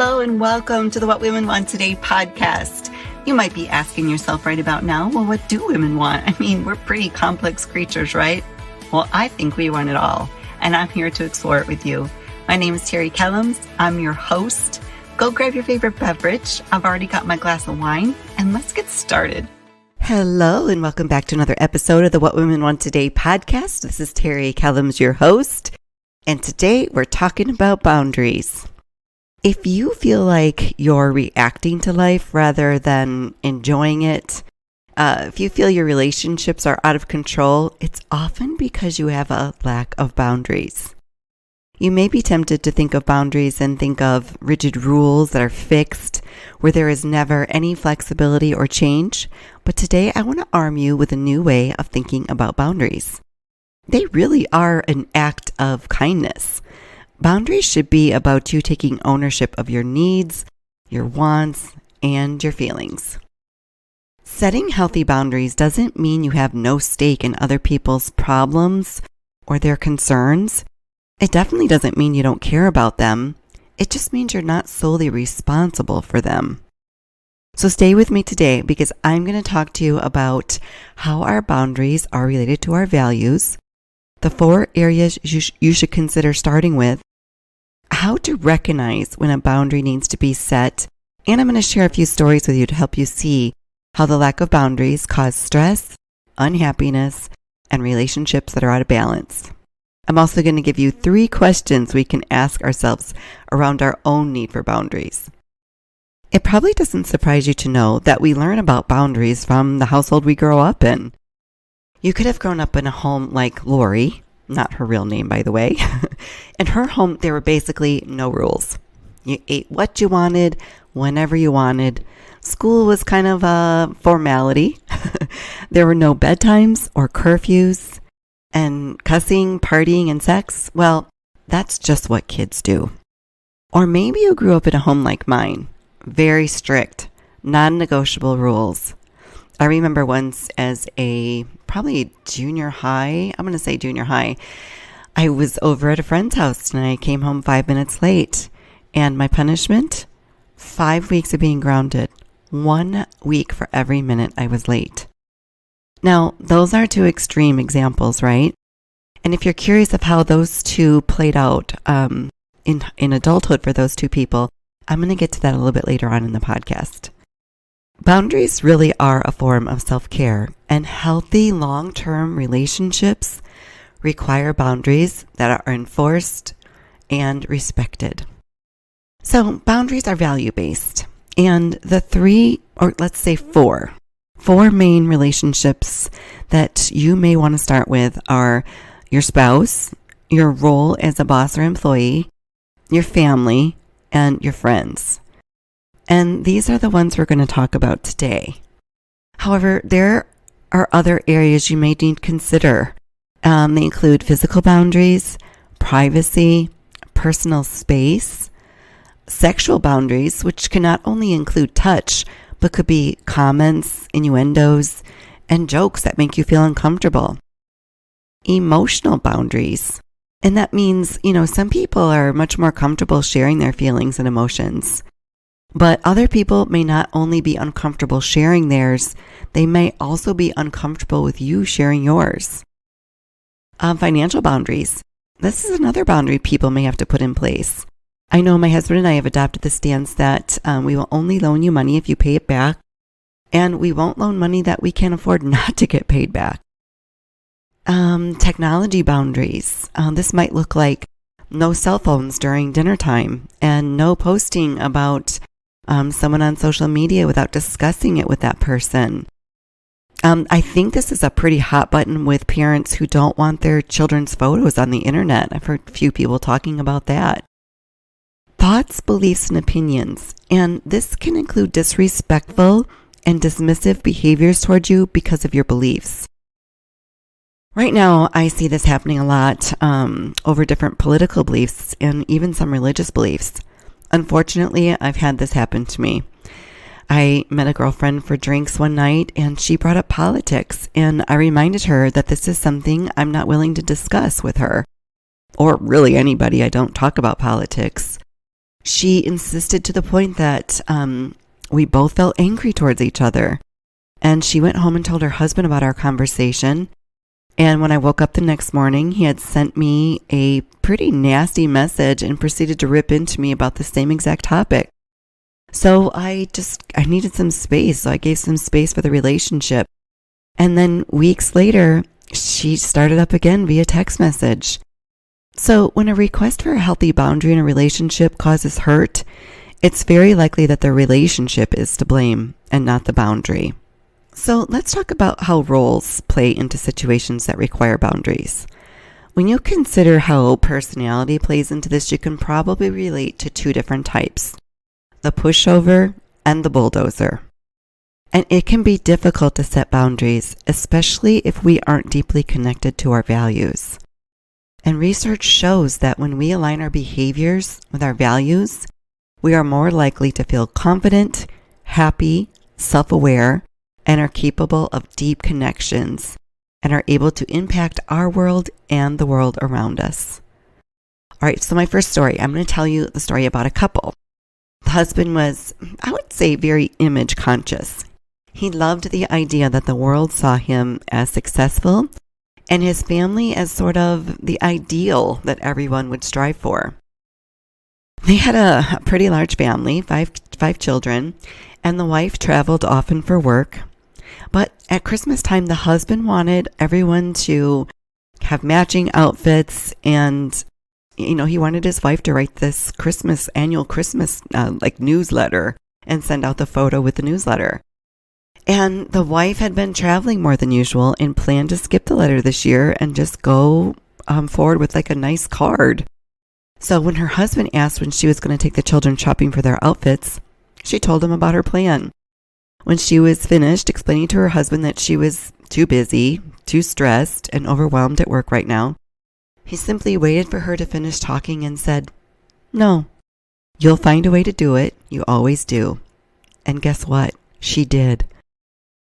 Hello and welcome to the What Women Want Today podcast. You might be asking yourself right about now, well, what do women want? I mean, we're pretty complex creatures, right? Well, I think we want it all, and I'm here to explore it with you. My name is Terry Kellums. I'm your host. Go grab your favorite beverage. I've already got my glass of wine, and let's get started. Hello, and welcome back to another episode of the What Women Want Today podcast. This is Terry Kellums, your host, and today we're talking about boundaries. If you feel like you're reacting to life rather than enjoying it, if you feel your relationships are out of control, it's often because you have a lack of boundaries. You may be tempted to think of boundaries and think of rigid rules that are fixed, where there is never any flexibility or change. But today I want to arm you with a new way of thinking about boundaries. They really are an act of kindness. Boundaries should be about you taking ownership of your needs, your wants, and your feelings. Setting healthy boundaries doesn't mean you have no stake in other people's problems or their concerns. It definitely doesn't mean you don't care about them. It just means you're not solely responsible for them. So stay with me today because I'm going to talk to you about how our boundaries are related to our values, the 4 areas you should consider starting with, how to recognize when a boundary needs to be set, and I'm going to share a few stories with you to help you see how the lack of boundaries cause stress, unhappiness, and relationships that are out of balance. I'm also going to give you 3 questions we can ask ourselves around our own need for boundaries. It probably doesn't surprise you to know that we learn about boundaries from the household we grow up in. You could have grown up in a home like Lori, not her real name, by the way. In her home, there were basically no rules. You ate what you wanted, whenever you wanted. School was kind of a formality. There were no bedtimes or curfews. And cussing, partying, and sex, well, that's just what kids do. Or maybe you grew up in a home like mine. Very strict, non-negotiable rules. I remember once as probably junior high, I was over at a friend's house and I came home 5 minutes late. And my punishment, 5 weeks of being grounded. 1 week for every minute I was late. Now, those are 2 extreme examples, right? And if you're curious of how those 2 played out in adulthood for those 2 people, I'm going to get to that a little bit later on in the podcast. Boundaries really are a form of self-care, and healthy long-term relationships require boundaries that are enforced and respected. So boundaries are value-based, and the 3, or let's say 4 main relationships that you may want to start with are your spouse, your role as a boss or employee, your family, and your friends. And these are the ones we're going to talk about today. However, there are other areas you may need to consider. They include physical boundaries, privacy, personal space, sexual boundaries, which can not only include touch, but could be comments, innuendos, and jokes that make you feel uncomfortable. Emotional boundaries. And that means, some people are much more comfortable sharing their feelings and emotions. But other people may not only be uncomfortable sharing theirs, they may also be uncomfortable with you sharing yours. Financial boundaries. This is another boundary people may have to put in place. I know my husband and I have adopted the stance that we will only loan you money if you pay it back, and we won't loan money that we can't afford not to get paid back. Technology boundaries. This might look like no cell phones during dinner time and no posting about someone on social media without discussing it with that person. I think this is a pretty hot button with parents who don't want their children's photos on the internet. I've heard a few people talking about that. Thoughts, beliefs, and opinions. And this can include disrespectful and dismissive behaviors toward you because of your beliefs. Right now, I see this happening a lot over different political beliefs and even some religious beliefs. Unfortunately, I've had this happen to me. I met a girlfriend for drinks one night and she brought up politics, and I reminded her that this is something I'm not willing to discuss with her, or really anybody. I don't talk about politics. She insisted to the point that we both felt angry towards each other. And she went home and told her husband about our conversation. And when I woke up the next morning, he had sent me a pretty nasty message and proceeded to rip into me about the same exact topic. So I needed some space. So I gave some space for the relationship. And then weeks later, she started up again via text message. So when a request for a healthy boundary in a relationship causes hurt, it's very likely that the relationship is to blame and not the boundary. So let's talk about how roles play into situations that require boundaries. When you consider how personality plays into this, you can probably relate to two different types: the pushover and the bulldozer. And it can be difficult to set boundaries, especially if we aren't deeply connected to our values. And research shows that when we align our behaviors with our values, we are more likely to feel confident, happy, self-aware, and are capable of deep connections and are able to impact our world and the world around us. All right, so my first story, I'm going to tell you the story about a couple. The husband was, I would say, very image conscious. He loved the idea that the world saw him as successful and his family as sort of the ideal that everyone would strive for. They had a pretty large family, five children, and the wife traveled often for work. But at Christmas time, the husband wanted everyone to have matching outfits, and he wanted his wife to write this annual Christmas newsletter and send out the photo with the newsletter. And the wife had been traveling more than usual and planned to skip the letter this year and just go forward with a nice card. So when her husband asked when she was going to take the children shopping for their outfits, she told him about her plan. When she was finished explaining to her husband that she was too busy, too stressed, and overwhelmed at work right now, he simply waited for her to finish talking and said, "No, you'll find a way to do it. You always do." And guess what? She did.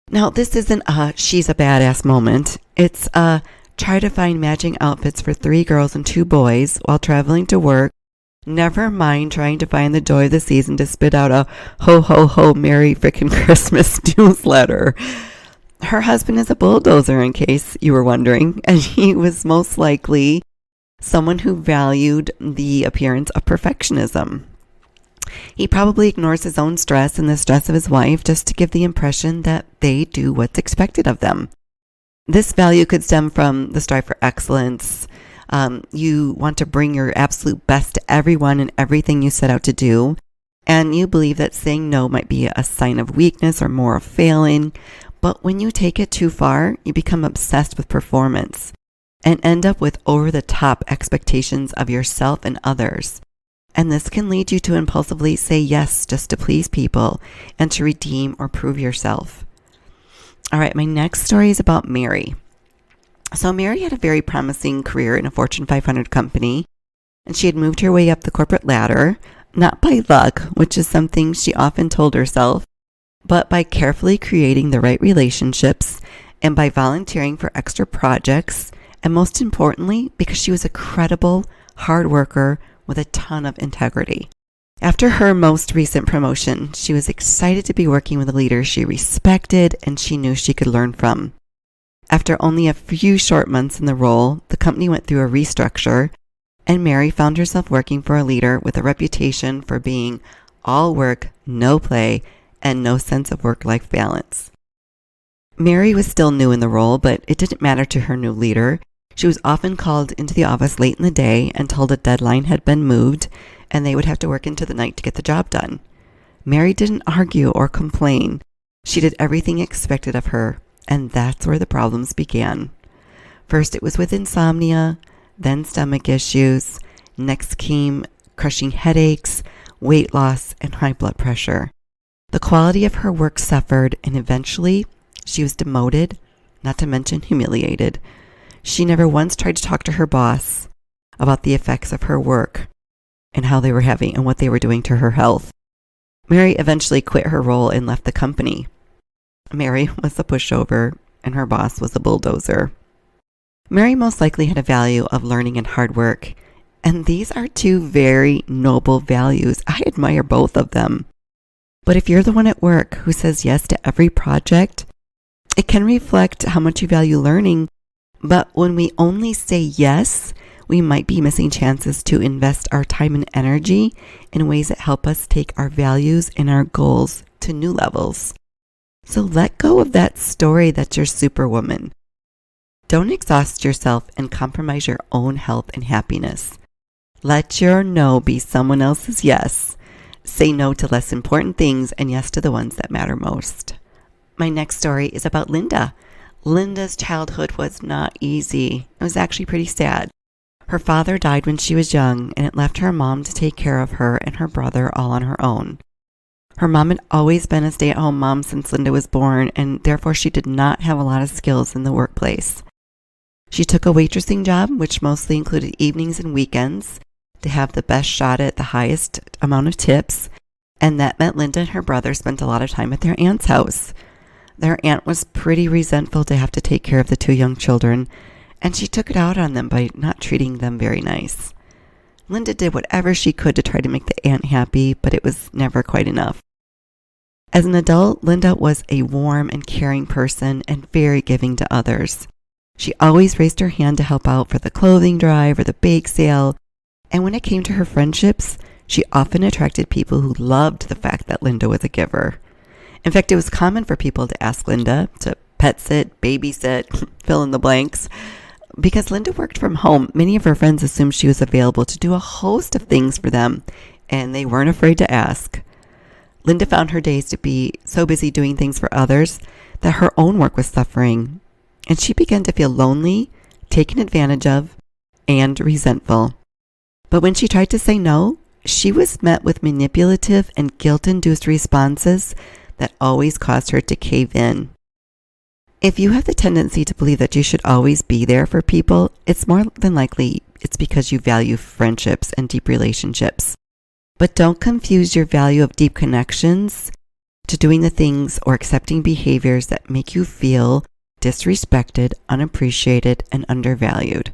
Now, this isn't a she's a badass moment. It's a try to find matching outfits for 3 girls and 2 boys while traveling to work. Never mind trying to find the joy of the season to spit out a ho ho ho Merry frickin' Christmas newsletter. Her husband is a bulldozer, in case you were wondering, and he was most likely someone who valued the appearance of perfectionism. He probably ignores his own stress and the stress of his wife just to give the impression that they do what's expected of them. This value could stem from the strive for excellence. You want to bring your absolute best to everyone and everything you set out to do. And you believe that saying no might be a sign of weakness or more of failing. But when you take it too far, you become obsessed with performance and end up with over-the-top expectations of yourself and others. And this can lead you to impulsively say yes just to please people and to redeem or prove yourself. All right, my next story is about Mary. So Mary had a very promising career in a Fortune 500 company, and she had moved her way up the corporate ladder, not by luck, which is something she often told herself, but by carefully creating the right relationships and by volunteering for extra projects, and most importantly, because she was a credible, hard worker with a ton of integrity. After her most recent promotion, she was excited to be working with a leader she respected and she knew she could learn from. After only a few short months in the role, the company went through a restructure, and Mary found herself working for a leader with a reputation for being all work, no play, and no sense of work-life balance. Mary was still new in the role, but it didn't matter to her new leader. She was often called into the office late in the day and told a deadline had been moved, and they would have to work into the night to get the job done. Mary didn't argue or complain. She did everything expected of her, and that's where the problems began. First, it was with insomnia, then stomach issues. Next came crushing headaches, weight loss, and high blood pressure. The quality of her work suffered, and eventually she was demoted, not to mention humiliated. She never once tried to talk to her boss about the effects of her work and how they were having and what they were doing to her health. Mary eventually quit her role and left the company. Mary was a pushover, and her boss was a bulldozer. Mary most likely had a value of learning and hard work, And these are two very noble values. I admire both of them. But if you're the one at work who says yes to every project, it can reflect how much you value learning. But when we only say yes, we might be missing chances to invest our time and energy in ways that help us take our values and our goals to new levels. So let go of that story that you're Superwoman. Don't exhaust yourself and compromise your own health and happiness. Let your no be someone else's yes. Say no to less important things and yes to the ones that matter most. My next story is about Linda. Linda's childhood was not easy. It was actually pretty sad. Her father died when she was young, and it left her mom to take care of her and her brother all on her own. Her mom had always been a stay-at-home mom since Linda was born, and therefore she did not have a lot of skills in the workplace. She took a waitressing job, which mostly included evenings and weekends, to have the best shot at the highest amount of tips, and that meant Linda and her brother spent a lot of time at their aunt's house. Their aunt was pretty resentful to have to take care of the two young children, and she took it out on them by not treating them very nice. Linda did whatever she could to try to make the aunt happy, but it was never quite enough. As an adult, Linda was a warm and caring person and very giving to others. She always raised her hand to help out for the clothing drive or the bake sale, and when it came to her friendships, she often attracted people who loved the fact that Linda was a giver. In fact, it was common for people to ask Linda to pet sit, babysit, fill in the blanks. Because Linda worked from home, many of her friends assumed she was available to do a host of things for them, and they weren't afraid to ask. Linda found her days to be so busy doing things for others that her own work was suffering, and she began to feel lonely, taken advantage of, and resentful. But when she tried to say no, she was met with manipulative and guilt-induced responses that always caused her to cave in. If you have the tendency to believe that you should always be there for people, it's more than likely it's because you value friendships and deep relationships. But don't confuse your value of deep connections to doing the things or accepting behaviors that make you feel disrespected, unappreciated, and undervalued.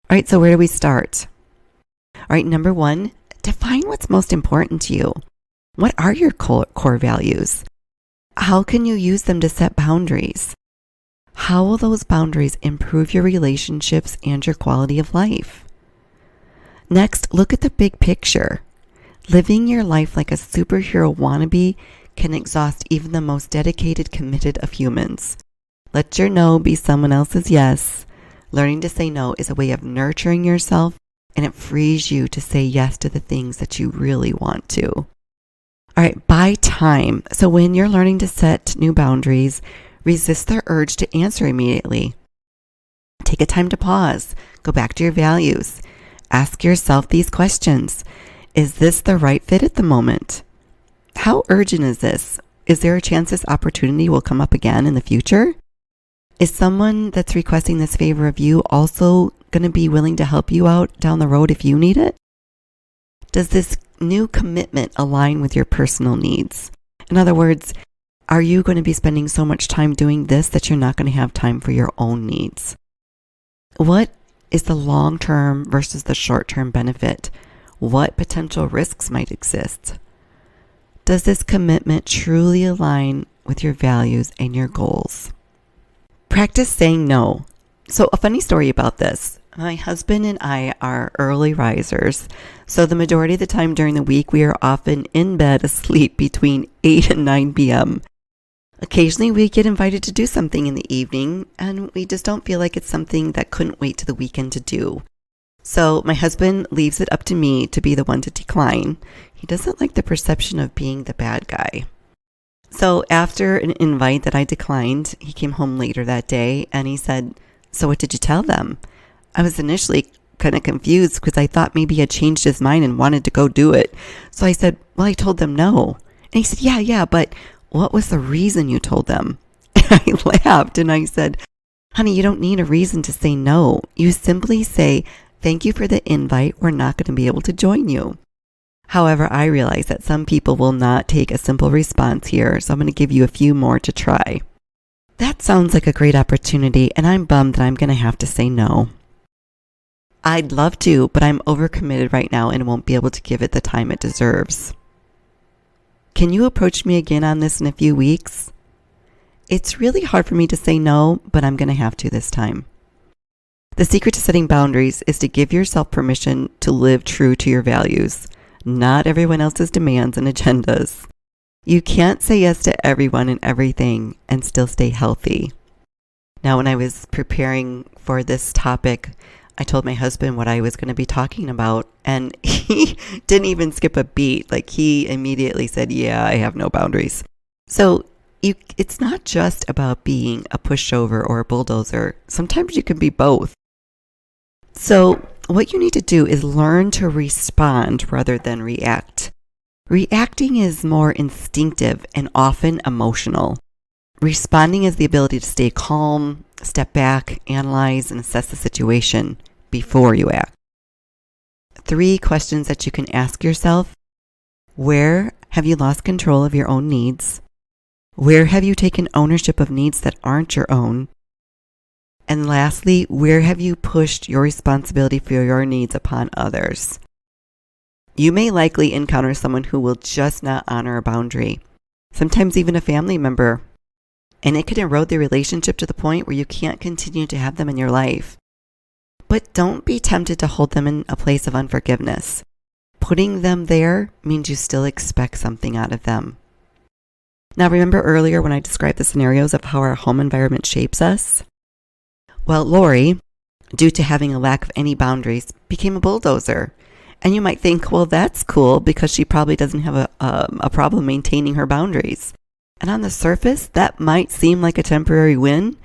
All right, so where do we start? All right, number one, define what's most important to you. What are your core values? How can you use them to set boundaries? How will those boundaries improve your relationships and your quality of life? Next, look at the big picture. Living your life like a superhero wannabe can exhaust even the most dedicated, committed of humans. Let your no be someone else's yes. Learning to say no is a way of nurturing yourself, and it frees you to say yes to the things that you really want to. All right, buy time. So when you're learning to set new boundaries, resist the urge to answer immediately. Take a time to pause. Go back to your values. Ask yourself these questions. Is this the right fit at the moment? How urgent is this? Is there a chance this opportunity will come up again in the future? Is someone that's requesting this favor of you also going to be willing to help you out down the road if you need it? Does this new commitment align with your personal needs? In other words, are you going to be spending so much time doing this that you're not going to have time for your own needs? What is the long-term versus the short-term benefit? What potential risks might exist? Does this commitment truly align with your values and your goals? Practice saying no. So a funny story about this. My husband and I are early risers, so the majority of the time during the week we are often in bed asleep between 8 and 9 p.m. Occasionally we get invited to do something in the evening, and we just don't feel like it's something that couldn't wait to the weekend to do. So my husband leaves it up to me to be the one to decline. He doesn't like the perception of being the bad guy. So after an invite that I declined, he came home later that day and he said, "So what did you tell them?" I was initially kind of confused because I thought maybe he had changed his mind and wanted to go do it. So I said, "Well, I told them no." And he said, yeah, but what was the reason you told them?" And I laughed and I said, "Honey, you don't need a reason to say no. You simply say, 'Thank you for the invite. We're not going to be able to join you.'" However, I realize that some people will not take a simple response here, so I'm going to give you a few more to try. "That sounds like a great opportunity, and I'm bummed that I'm going to have to say no." I'd love to, but I'm overcommitted right now and won't be able to give it the time it deserves. Can you approach me again on this in a few weeks? It's really hard for me to say no, but I'm going to have to this time. The secret to setting boundaries is to give yourself permission to live true to your values, not everyone else's demands and agendas. You can't say yes to everyone and everything and still stay healthy. Now, when I was preparing for this topic, I told my husband what I was going to be talking about, and he didn't even skip a beat. Like, he immediately said, yeah, I have no boundaries. So it's not just about being a pushover or a bulldozer. Sometimes you can be both. So what you need to do is learn to respond rather than react. Reacting is more instinctive and often emotional. Responding is the ability to stay calm, step back, analyze, and assess the situation before you act. 3 questions that you can ask yourself. Where have you lost control of your own needs? Where have you taken ownership of needs that aren't your own? And lastly, where have you pushed your responsibility for your needs upon others? You may likely encounter someone who will just not honor a boundary, sometimes even a family member, and it could erode the relationship to the point where you can't continue to have them in your life. But don't be tempted to hold them in a place of unforgiveness. Putting them there means you still expect something out of them. Now, remember earlier when I described the scenarios of how our home environment shapes us? Well, Lori, due to having a lack of any boundaries, became a bulldozer. And you might think, well, that's cool because she probably doesn't have a problem maintaining her boundaries. And on the surface, that might seem like a temporary win,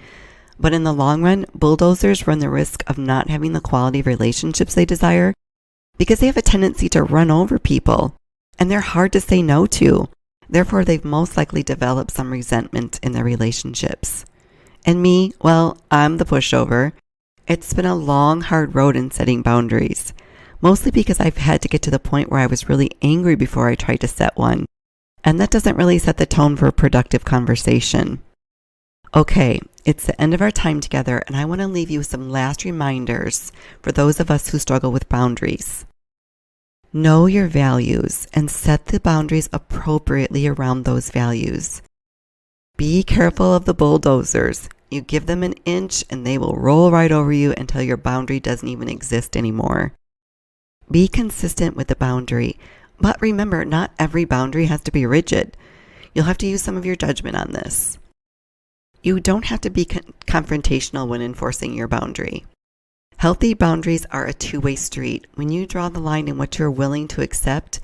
but in the long run, bulldozers run the risk of not having the quality of relationships they desire because they have a tendency to run over people, and they're hard to say no to. Therefore, they've most likely developed some resentment in their relationships. And me, well, I'm the pushover. It's been a long, hard road in setting boundaries, mostly because I've had to get to the point where I was really angry before I tried to set one. And that doesn't really set the tone for a productive conversation. Okay, it's the end of our time together, and I want to leave you with some last reminders for those of us who struggle with boundaries. Know your values and set the boundaries appropriately around those values. Be careful of the bulldozers. You give them an inch and they will roll right over you until your boundary doesn't even exist anymore. Be consistent with the boundary, but remember, not every boundary has to be rigid. You'll have to use some of your judgment on this. You don't have to be confrontational when enforcing your boundary. Healthy boundaries are a two-way street. When you draw the line in what you're willing to accept,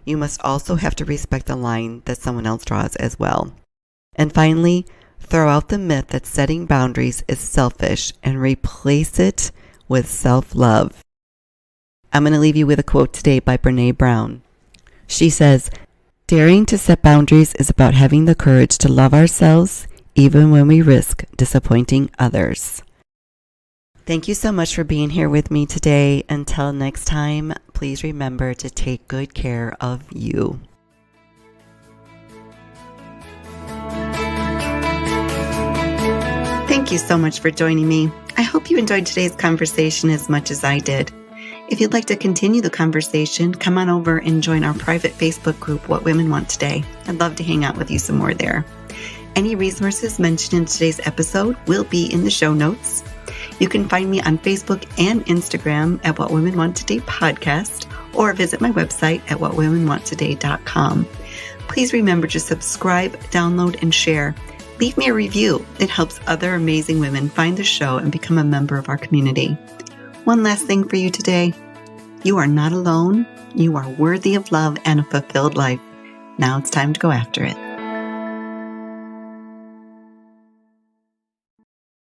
you must also have to respect the line that someone else draws as well. And finally, throw out the myth that setting boundaries is selfish and replace it with self-love. I'm going to leave you with a quote today by Brené Brown. She says, "Daring to set boundaries is about having the courage to love ourselves even when we risk disappointing others." Thank you so much for being here with me today. Until next time, please remember to take good care of you. Thank you so much for joining me. I hope you enjoyed today's conversation as much as I did. If you'd like to continue the conversation, come on over and join our private Facebook group, What Women Want Today. I'd love to hang out with you some more there. Any resources mentioned in today's episode will be in the show notes. You can find me on Facebook and Instagram at What Women Want Today Podcast, or visit my website at whatwomenwanttoday.com. Please remember to subscribe, download, and share. Leave me a review. It helps other amazing women find the show and become a member of our community. One last thing for you today. You are not alone. You are worthy of love and a fulfilled life. Now it's time to go after it.